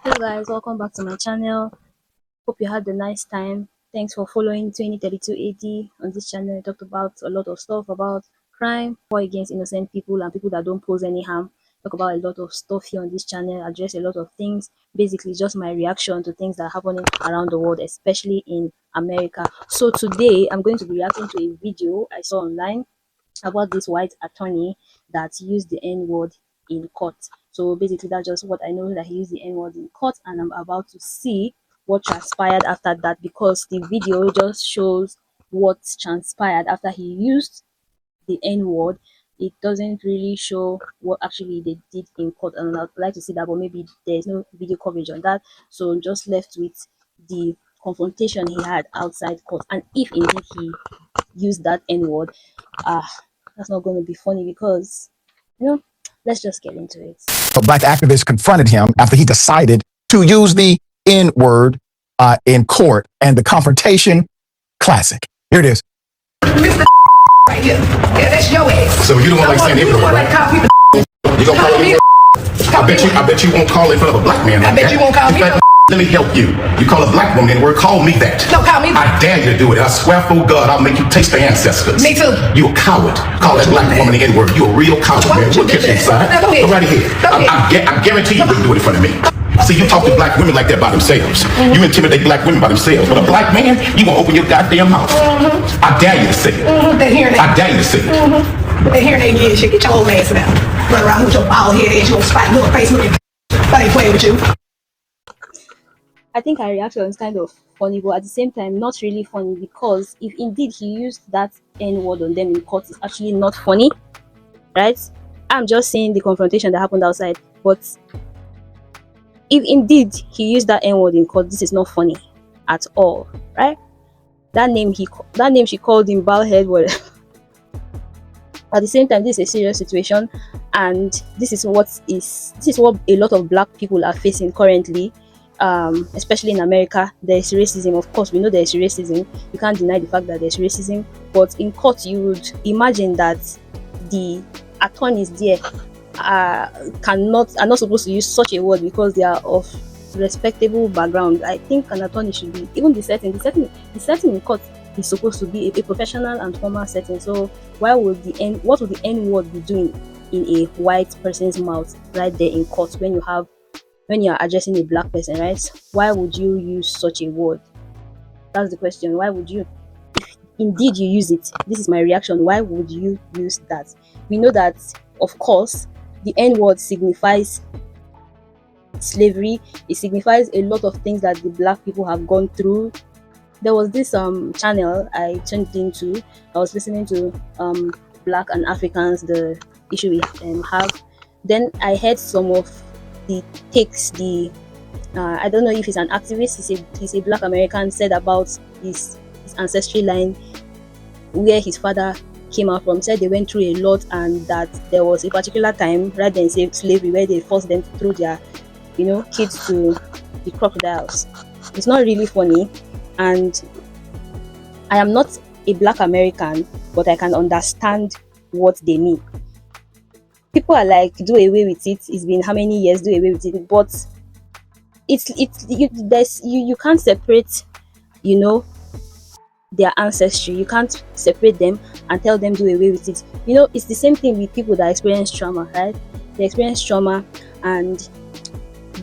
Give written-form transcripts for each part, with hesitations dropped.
Hello guys, welcome back to my channel. Hope you had a nice time. Thanks for following 2032 AD. On this channel I talked about a lot of stuff about crime, war against innocent people and people that don't pose any harm. Talk about a lot of stuff here on this channel, address a lot of things. Basically just my reaction to things that are happening around the world, especially in America. So today I'm going to be reacting to a video I saw online about this white attorney that used the N-word in court. So basically that's just what I know, that he used the N-word in court, and I'm about to see what transpired after that, because the video just shows what transpired after he used the N-word. It doesn't really show what actually they did in court, and I'd like to see that, but maybe there's no video coverage on that. So I'm just left with the confrontation he had outside court, and if indeed he used that N-word, that's not going to be funny, because let's just get into it. A black activist confronted him after he decided to use the N-word in court, and the confrontation, classic. Here it is. Mr. right here. Yeah, that's your ass. So you don't want like saying You N-word, want right? to call me the You gonna call me? I bet you won't call in front of a black man. I bet you won't call me. Let me help you. You call a black woman N-word, call me that. No, call me. I dare you to do it. I swear for God, I'll make you taste the ancestors. Me too. You a coward. Call that black woman the N-word. You a real coward, man. We'll kiss you inside. Now, go ahead. Go right ahead. Go ahead. I guarantee you wouldn't do it in front of me. See, you talk to black women like that by themselves. You intimidate black women by themselves. But a black man, you gonna open your goddamn mouth. I dare you to say it. They hearing I that. dare you to say it. They hearing that again. Shit, get your old ass now. Run around with your bald head ass, your spike little face looking. I ain't playing with you. I think our reaction is kind of funny, but at the same time not really funny, because if indeed he used that N-word on them in court, it's actually not funny, right? I'm just saying the confrontation that happened outside, but if indeed he used that N-word in court, this is not funny at all, right? That name she called him bald-head, well, at the same time this is a serious situation, and this is what a lot of black people are facing currently. Especially in America, there's racism. Of course, we know there's racism. You can't deny the fact that there's racism. But in court, you would imagine that the attorneys there are not supposed to use such a word, because they are of respectable background. I think an attorney should be, even the setting in court is supposed to be a professional and formal setting. So what would the N-word be doing in a white person's mouth right there in court when you're addressing a black person, right? Why would you use such a word? That's the question. Why would you? If indeed you use it, this is my reaction. Why would you use that? We know that, of course, the N-word signifies slavery. It signifies a lot of things that the black people have gone through. There was this channel I tuned into. I was listening to Black and Africans, the issue we have. Then I heard some of the takes I don't know if he's an activist, he's a black American, said about his ancestry line, where his father came out from. Said they went through a lot, and that there was a particular time right then in slavery where they forced them to throw their kids to the crocodiles. It's not really funny, and I am not a black American, but I can understand what they mean. People are like, do away with it. It's been how many years? Do away with it. But you can't separate, their ancestry. You can't separate them and tell them do away with it. It's the same thing with people that experience trauma, right? They experience trauma, and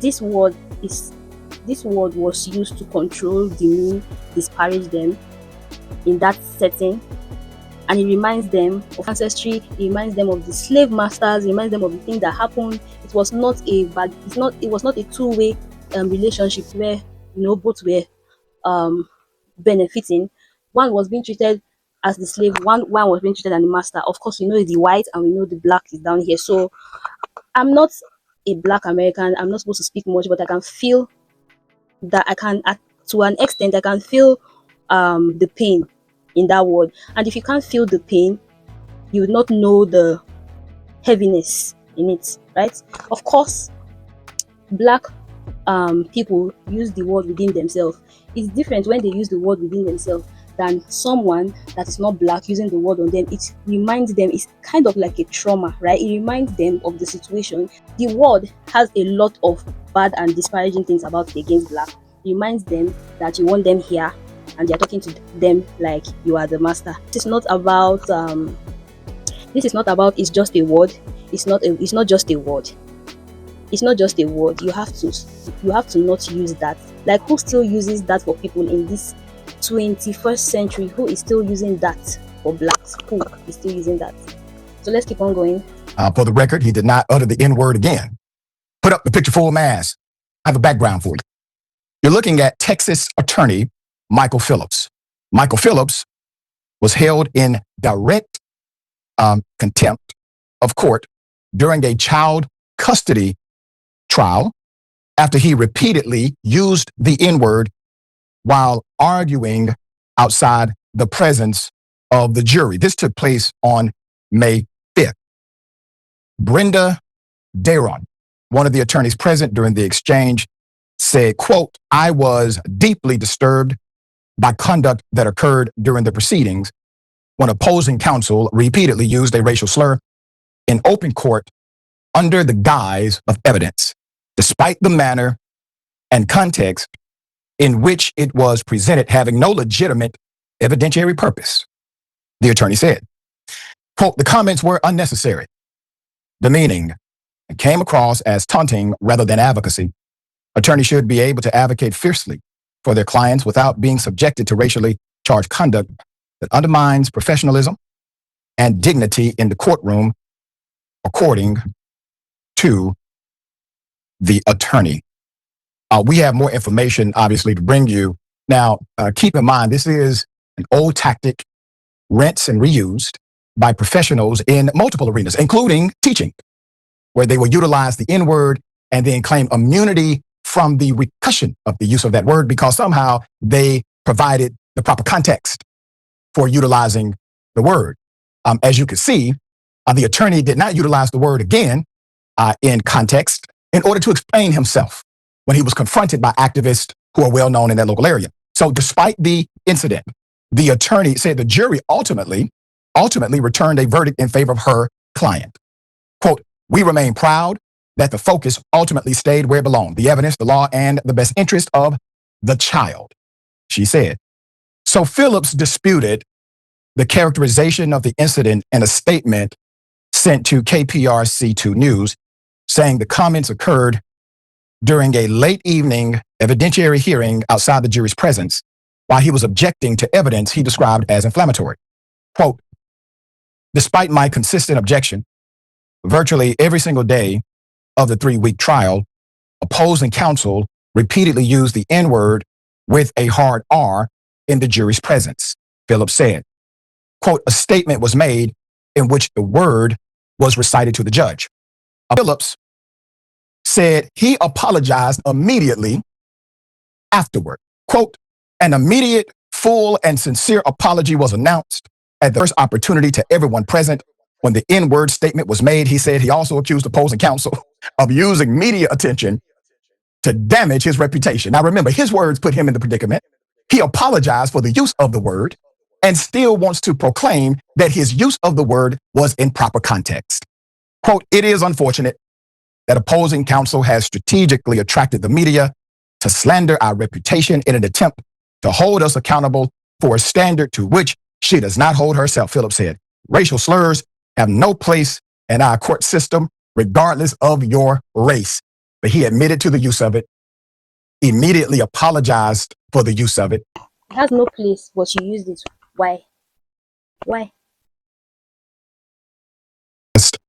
this word was used to control, demean, disparage them in that setting. And it reminds them of ancestry, it reminds them of the slave masters, it reminds them of the thing that happened. It was not a two-way relationship where both were benefiting. One was being treated as the slave, one was being treated as the master. Of course, we know the white and we know the black is down here. So I'm not a black American, I'm not supposed to speak much, but I can feel that to an extent I can feel the pain in that word. And if you can't feel the pain, you would not know the heaviness in it, right? Of course, black people use the word within themselves. It's different when they use the word within themselves than someone that is not black using the word on them. It reminds them, it's kind of like a trauma, right? It reminds them of the situation. The word has a lot of bad and disparaging things about it against black. It reminds them that you want them here and you're talking to them like you are the master. This is not about it's just a word. It's not just a word. It's not just a word. You have to not use that. Like, who still uses that for people in this 21st century? Who is still using that for blacks? Who is still using that? So let's keep on going. For the record, he did not utter the N-word again. Put up the picture full mass. I have a background for you. You're looking at Texas attorney Michael Phillips. Michael Phillips was held in direct contempt of court during a child custody trial after he repeatedly used the N-word while arguing outside the presence of the jury. This took place on May 5th. Brenda Daron, one of the attorneys present during the exchange, said, quote, "I was deeply disturbed by conduct that occurred during the proceedings when opposing counsel repeatedly used a racial slur in open court under the guise of evidence, despite the manner and context in which it was presented having no legitimate evidentiary purpose," the attorney said. Quote, "The comments were unnecessary, demeaning, and came across as taunting rather than advocacy. Attorneys should be able to advocate fiercely for their clients without being subjected to racially charged conduct that undermines professionalism and dignity in the courtroom," according to the attorney. We have more information, obviously, to bring you. Now, keep in mind, this is an old tactic, rinsed and reused by professionals in multiple arenas, including teaching, where they will utilize the N-word and then claim immunity from the repercussion of the use of that word because somehow they provided the proper context for utilizing the word. As you can see, the attorney did not utilize the word again in context in order to explain himself when he was confronted by activists who are well known in that local area. So despite the incident, the attorney said the jury ultimately returned a verdict in favor of her client. Quote, "We remain proud that the focus ultimately stayed where it belonged, the evidence, the law, and the best interest of the child," she said. So Phillips disputed the characterization of the incident in a statement sent to KPRC2 News, saying the comments occurred during a late evening evidentiary hearing outside the jury's presence while he was objecting to evidence he described as inflammatory. Quote, "Despite my consistent objection, virtually every single day of the 3-week trial, opposing counsel repeatedly used the N-word with a hard R in the jury's presence," Phillips said. Quote, "A statement was made in which the word was recited to the judge. Phillips said he apologized immediately afterward. Quote, "An immediate, full, and sincere apology was announced at the first opportunity to everyone present when the N-word statement was made." He said he also accused opposing counsel of using media attention to damage his reputation. Now remember, his words put him in the predicament. He apologized for the use of the word and still wants to proclaim that his use of the word was in proper context. Quote, "It is unfortunate that opposing counsel has strategically attracted the media to slander our reputation in an attempt to hold us accountable for a standard to which she does not hold herself," Phillips said. "Racial slurs have no place in our court system, regardless of your race." But he admitted to the use of it, immediately apologized for the use of it. It has no place, but you used it. Why? Why?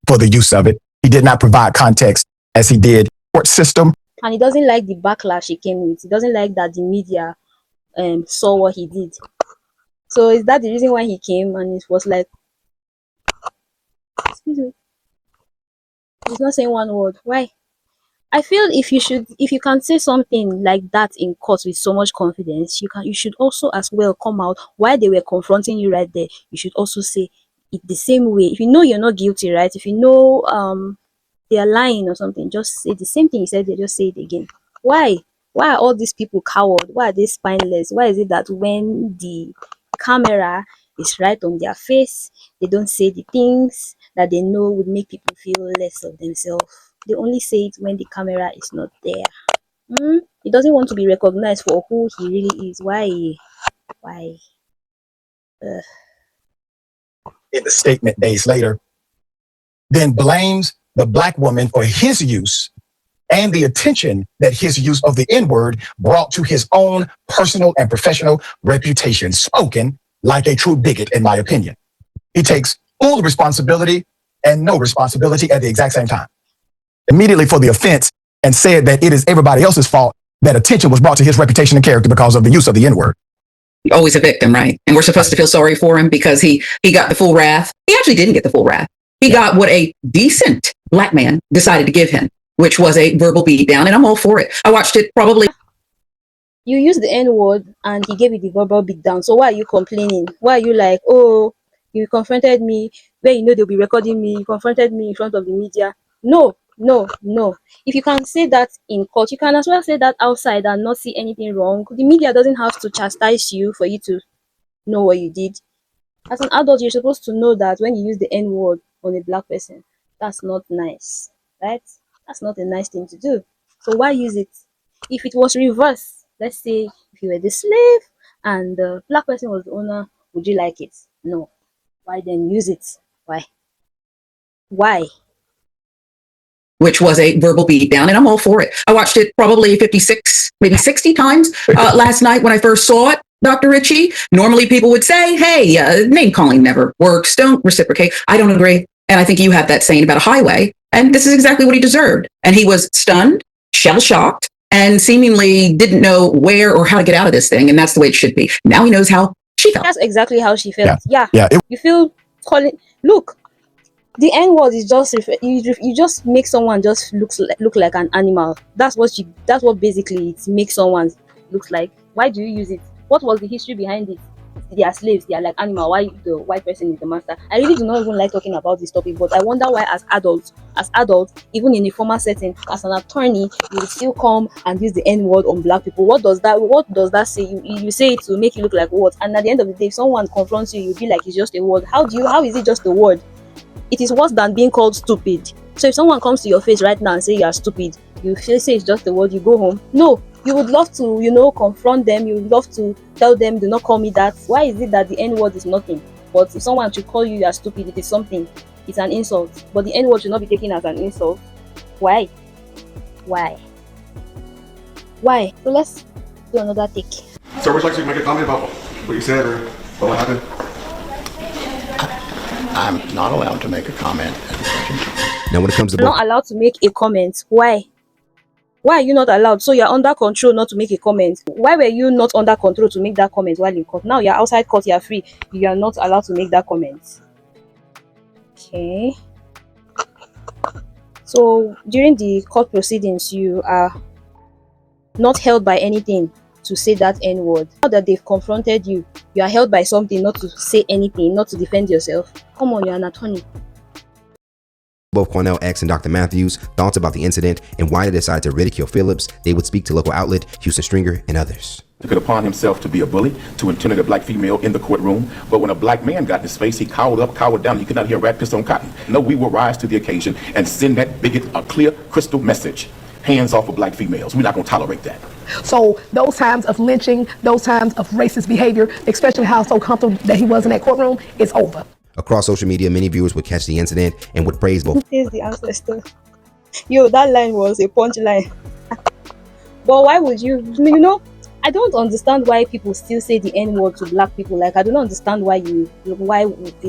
For the use of it. He did not provide context as he did court system. And he doesn't like the backlash he came with. He doesn't like that the media saw what he did. So is that the reason why he came and it was like, excuse me, he's not saying one word? Why? I feel if you can say something like that in court with so much confidence, you should also as well come out while they were confronting you right there. You should also say it the same way. If you know you're not guilty, right? If you know they are lying or something, just say the same thing you said there, just say it again. Why? Why are all these people coward? Why are they spineless? Why is it that when the camera is right on their face, they don't say the things that they know would make people feel less of themselves. They only say it when the camera is not there. He doesn't want to be recognized for who he really is. Why? Why? In the statement days later, then blames the black woman for his use and the attention that his use of the N-word brought to his own personal and professional reputation, spoken like a true bigot, in my opinion. He takes full responsibility and no responsibility at the exact same time. Immediately for the offense, and said that it is everybody else's fault that attention was brought to his reputation and character because of the use of the N-word. Always a victim, right? And we're supposed to feel sorry for him because he got the full wrath. He actually didn't get the full wrath. He got what a decent black man decided to give him, which was a verbal beatdown, and I'm all for it. I watched it probably. You used the N-word and he gave you the verbal beatdown. So why are you complaining? Why are you like, oh, you confronted me where you know they'll be recording me, you confronted me in front of the media? No, no, no. If you can say that in court, you can as well say that outside and not see anything wrong. The media doesn't have to chastise you for you to know what you did. As an adult, you're supposed to know that when you use the N-word on a black person, that's not nice, right? That's not a nice thing to do. So why use it? If it was reversed, let's say if you were the slave and the black person was the owner, would you like it? No. Why then use it? Why? Why? Which was a verbal beatdown, and I'm all for it. I watched it probably 56, maybe 60 times last night when I first saw it, Dr. Ritchie. Normally people would say, hey, name calling never works. Don't reciprocate. I don't agree. And I think you have that saying about a highway. And this is exactly what he deserved. And he was stunned, shell-shocked, and seemingly didn't know where or how to get out of this thing. And that's the way it should be. Now he knows how she felt. That's exactly how she felt. Yeah. You feel calling. Look, the N-word is just you just make someone just look like an animal. That's what basically it makes someone look like. Why do you use it? What was the history behind it? They are slaves, they are like animal. Why the white person is the master? I really do not even like talking about this topic, but I wonder why as adults, even in a formal setting, as an attorney, you will still come and use the N-word on black people. What does that say? You say it to make you look like what? And at the end of the day, if someone confronts you, you'll be like, it's just a word. How is it just a word? It is worse than being called stupid. So if someone comes to your face right now and say you are stupid, you say it's just a word, you go home. No, you would love to, confront them. You would love to tell them, do not call me that. Why is it that the N-word is nothing? But if someone should call you are stupid, it is something. It's an insult. But the N-word should not be taken as an insult. Why? So let's do another take. Sir, would you like to make a comment about what you said or what happened? I'm not allowed to make a comment. Now, when it comes to You're not allowed to make a comment. Why? Why are you not allowed? So you're under control not to make a comment. Why were you not under control to make that comment while in court? Now you're outside court, you're free. You are not allowed to make that comment. Okay. So during the court proceedings, you are not held by anything to say that N-word. Now that they've confronted you, you are held by something not to say anything, not to defend yourself. Come on, you're an attorney. both Quanell X and Dr. Matthews' thoughts about the incident and why they decided to ridicule Phillips, they would speak to local outlet Houston Stringer and others. Took it upon himself to be a bully, to intimidate a black female in the courtroom. But when a black man got in his face, he cowered up, cowered down. He could not hear a rat piss on cotton. No, we will rise to the occasion and send that bigot a clear, crystal message. Hands off of black females. We're not going to tolerate that. So those times of lynching, those times of racist behavior, especially how so comfortable that he was in that courtroom, is over. Across social media, many viewers would catch the incident and would praise both. Who is the ancestor? Yo, that line was a punchline. But why would I don't understand why people still say the N-word to black people. Like, I don't understand why the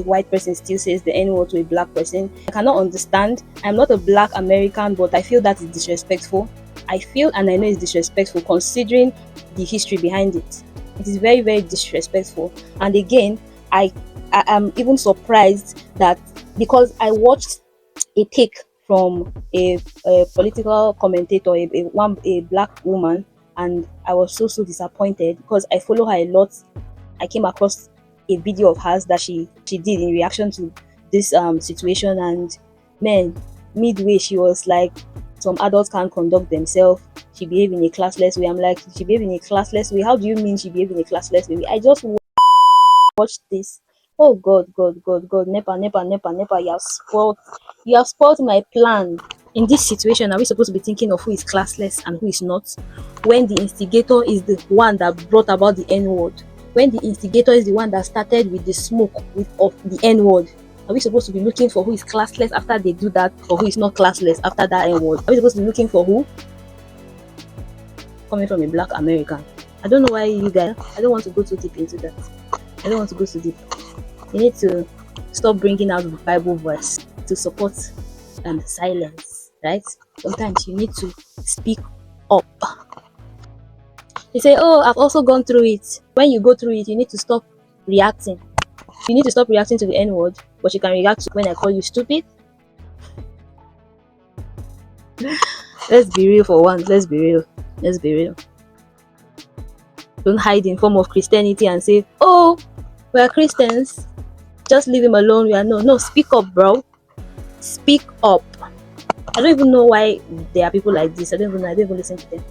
white person still says the N-word to a black person. I cannot understand. I'm not a black American, but I feel that is disrespectful. I feel and I know it's disrespectful considering the history behind it. It is very, very disrespectful. And again, I am even surprised that because I watched a take from a political commentator, a black woman, and I was so disappointed because I follow her a lot. I came across a video of hers that she did in reaction to this situation, and man, midway she was like, some adults can't conduct themselves. She behaved in a classless way. I'm like, she behaved in a classless way? How do you mean she behaved in a classless way? I just watch this. Oh God, God, God, God, Nepa, Nepa, Nepa, Nepa, you have spoiled my plan. In this situation, are we supposed to be thinking of who is classless and who is not? When the instigator is the one that brought about the N-word, when the instigator is the one that started with the smoke of the N-word, are we supposed to be looking for who is classless after they do that, or who is not classless after that N-word? Are we supposed to be looking for who? Coming from a black American. I don't know why you guys, I don't want to go too deep into that. I don't want to go too deep. You need to stop bringing out the Bible verse to support silence, right? Sometimes you need to speak up. They say, oh, I've also gone through it. When you go through it, you need to stop reacting. You need to stop reacting to the N-word, but you can react to when I call you stupid. Let's be real for once. Let's be real. Let's be real. Don't hide in form of Christianity and say, oh, we are Christians. Just leave him alone. We are no. Speak up, bro. Speak up. I don't even know why there are people like this. I don't even listen to them.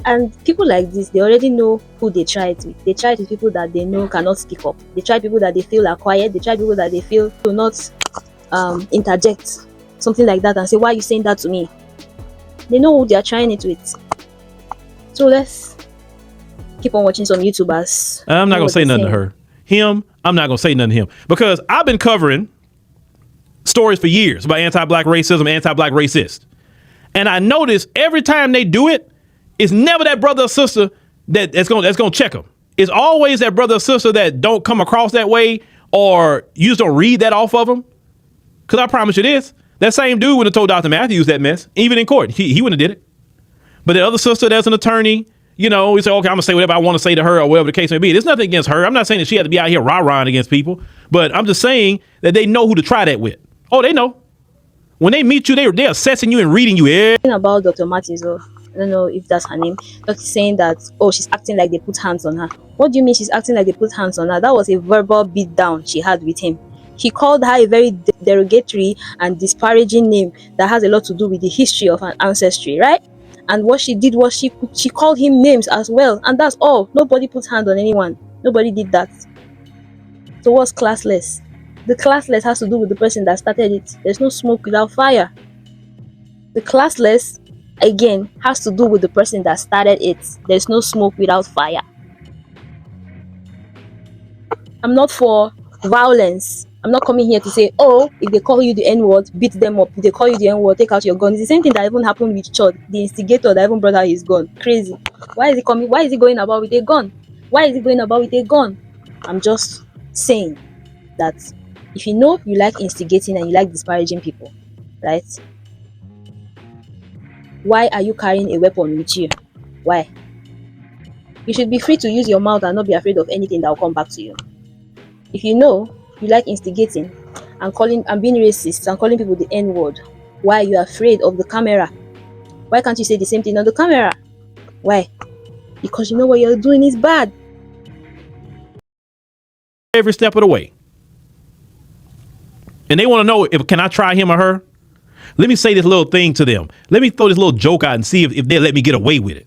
And people like this, they already know who they try it with. They try it with people that they know cannot speak up. They try people that they feel are quiet. They try people that they feel do not interject, something like that, and say, why are you saying that to me? They know who they are trying it with. So let's keep on watching some YouTubers. I'm not going to say nothing to her. I'm not going to say nothing to him. Because I've been covering stories for years about anti-black racism, anti-black racist. And I notice every time they do it, it's never that brother or sister that's going to check them. It's always that brother or sister that don't come across that way, or you just don't read that off of them. Because I promise you this, that same dude would have told Dr. Matthews that mess, even in court. He wouldn't have did it. But the other sister that's an attorney, you know, he said, okay, I'm going to say whatever I want to say to her or whatever the case may be. There's nothing against her. I'm not saying that she had to be out here rah-rahing against people, but I'm just saying that they know who to try that with. Oh, they know. When they meet you, they're assessing you and reading you. About Dr. Matthews, I don't know if that's her name, but saying that, oh, she's acting like they put hands on her. What do you mean she's acting like they put hands on her? That was a verbal beatdown she had with him. He called her a very derogatory and disparaging name that has a lot to do with the history of an ancestry, right? And what she did was she called him names as well, and that's all. Nobody put hands on anyone. Nobody did that. So what's classless? The classless has to do with the person that started it. There's no smoke without fire. The classless, again, has to do with the person that started it. There's no smoke without fire. I'm not for violence. I'm not coming here to say, oh, if they call you the N-word, beat them up. If they call you the N-word, take out your gun. It's the same thing that even happened with Chud, the instigator that even brought out his gun. Crazy. Why is he coming? Why is he going about with a gun? Why is he going about with a gun? I'm just saying that if you know you like instigating and you like disparaging people, right? Why are you carrying a weapon with you? Why? You should be free to use your mouth and not be afraid of anything that will come back to you. If you know you like instigating and being racist and calling people the N-word, why are you afraid of the camera? Why can't you say the same thing on the camera? Why? Because you know what you're doing is bad. Every step of the way. And they want to know, can I try him or her? Let me say this little thing to them. Let me throw this little joke out and see if they let me get away with it.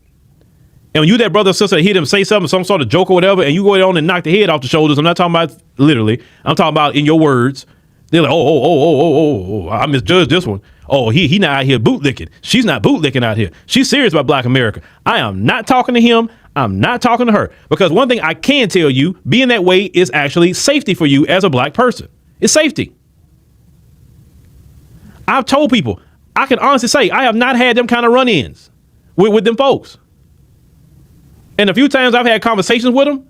And when you that brother or sister hear them say something, some sort of joke or whatever, and you go on and knock the head off the shoulders, I'm not talking about literally, I'm talking about in your words. They're like, oh, I misjudged this one. Oh, he not out here bootlicking. She's not bootlicking out here. She's serious about Black America. I am not talking to him. I'm not talking to her. Because one thing I can tell you, being that way is actually safety for you as a Black person. It's safety. I've told people, I can honestly say I have not had them kind of run-ins with them folks. And a few times I've had conversations with them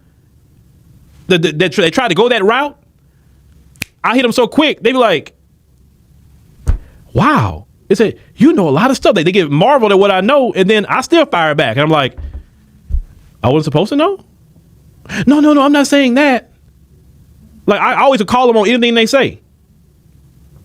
that they try to go that route. I hit them so quick, they be like, wow. They say, you know a lot of stuff. They get marveled at what I know, and then I still fire back. And I'm like, I wasn't supposed to know? No, I'm not saying that. Like, I always call them on anything they say.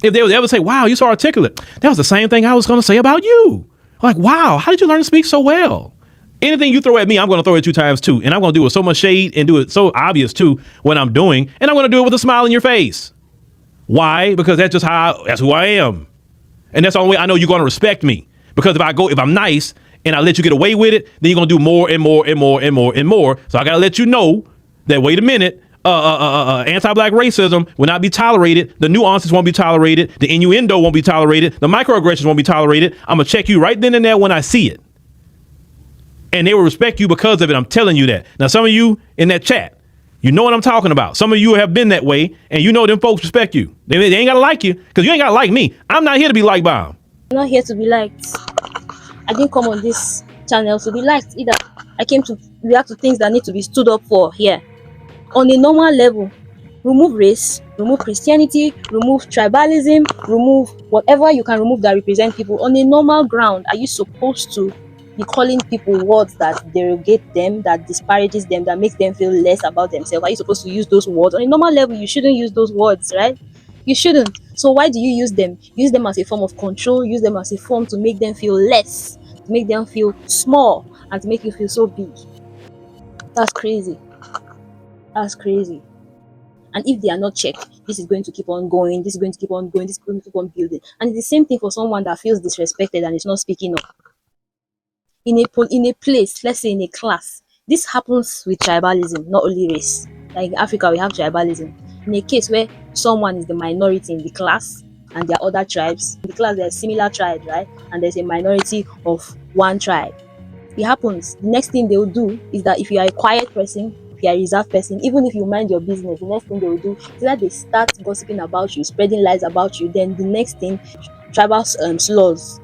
If they would ever say, wow, you're so articulate. That was the same thing I was going to say about you. Like, wow, how did you learn to speak so well? Anything you throw at me, I'm going to throw it 2 times too. And I'm going to do it with so much shade and do it so obvious too what I'm doing. And I'm going to do it with a smile in your face. Why? Because that's just that's who I am. And that's the only way I know you're going to respect me. Because if I'm nice and I let you get away with it, then you're going to do more and more and more and more and more. So I got to let you know that, wait a minute, anti-black racism will not be tolerated. The nuances won't be tolerated. The innuendo won't be tolerated. The microaggressions won't be tolerated. I'm gonna check you right then and there when I see it, and they will respect you because of it. I'm telling you that. Now, some of you in that chat, you know what I'm talking about. Some of you have been that way, and you know them folks respect you. They ain't gotta like you, because you ain't gotta like me. I'm not here to be liked by them. I'm not here to be liked. I didn't come on this channel to be liked either. I came to react to things that need to be stood up for here. On a normal level, remove race, remove Christianity, remove tribalism, remove whatever you can remove that represent people. On a normal ground, are you supposed to be calling people words that derogate them, that disparages them, that makes them feel less about themselves? Are you supposed to use those words? On a normal level, you shouldn't use those words, right? You shouldn't. So why do you use them? Use them as a form of control, use them as a form to make them feel less, to make them feel small, and to make you feel so big. That's crazy. That's crazy. And if they are not checked, this is going to keep on going, this is going to keep on going, this is going to keep on building. And it's the same thing for someone that feels disrespected and is not speaking up. In a place, let's say in a class, this happens with tribalism, not only race. Like in Africa, we have tribalism. In a case where someone is the minority in the class and there are other tribes, in the class there are similar tribes, right? And there's a minority of one tribe. It happens. The next thing they will do is that if you are a quiet person, if you are a reserved person, even if you mind your business, the next thing they will do is that they start gossiping about you, spreading lies about you. Then the next thing, tribal slurs,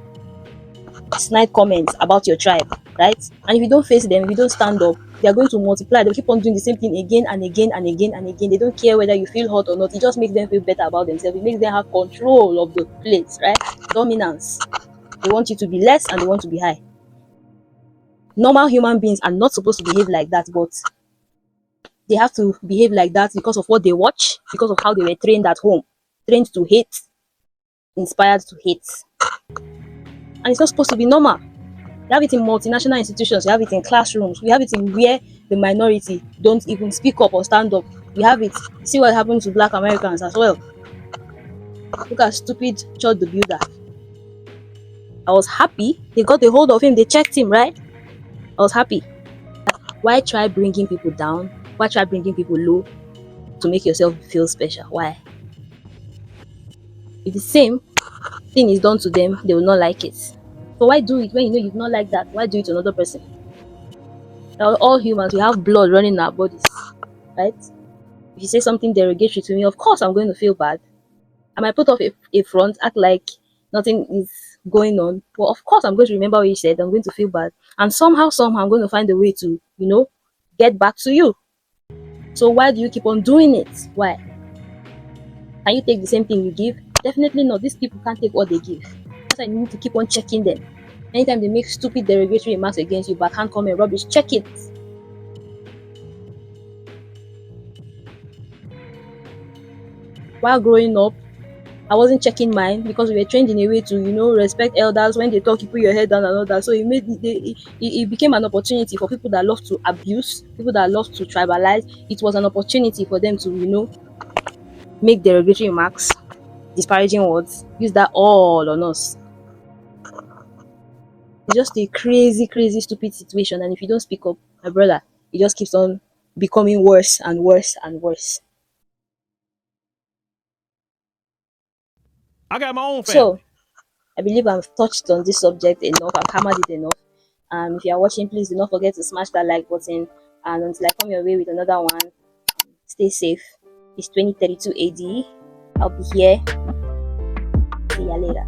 snide comments about your tribe, right? And if you don't face them, if you don't stand up, they are going to multiply. They'll keep on doing the same thing again and again and again and again. They don't care whether you feel hot or not. It just makes them feel better about themselves. It makes them have control of the place, right? Dominance. They want you to be less and they want to be high. Normal human beings are not supposed to behave like that, but they have to behave like that because of what they watch, because of how they were trained at home. Trained to hate, inspired to hate. And it's not supposed to be normal. We have it in multinational institutions, we have it in classrooms, we have it in where the minority don't even speak up or stand up. We have it. See what happened to Black Americans as well. Look at stupid Chod the Builder. I was happy they got a hold of him, they checked him, right? I was happy. Why try bringing people down? Why try bringing people low to make yourself feel special? Why? If the same thing is done to them, they will not like it. So why do it when you know you've not like that? Why do it to another person? Now, all humans, we have blood running in our bodies, right? If you say something derogatory to me, of course I'm going to feel bad. I might put off a front, act like nothing is going on. But of course I'm going to remember what you said. I'm going to feel bad. And somehow I'm going to find a way to, get back to you. So why do you keep on doing it? Why? Can you take the same thing you give? Definitely not. These people can't take what they give. That's why you need to keep on checking them. Anytime they make stupid derogatory remarks against you, backhand comment, rubbish, check it. While growing up, I wasn't checking mine because we were trained in a way to, respect elders. When they talk, you put your head down and all that. So it became an opportunity for people that love to abuse, people that love to tribalize. It was an opportunity for them to, make derogatory remarks, disparaging words, use that all on us. It's just a crazy, crazy, stupid situation. And if you don't speak up, my brother, it just keeps on becoming worse and worse and worse. I got my own family. So, I believe I've touched on this subject enough. I've hammered it enough. If you are watching, please do not forget to smash that like button. And until I come your way with another one, stay safe. It's 2032 AD. I'll be here. See ya later.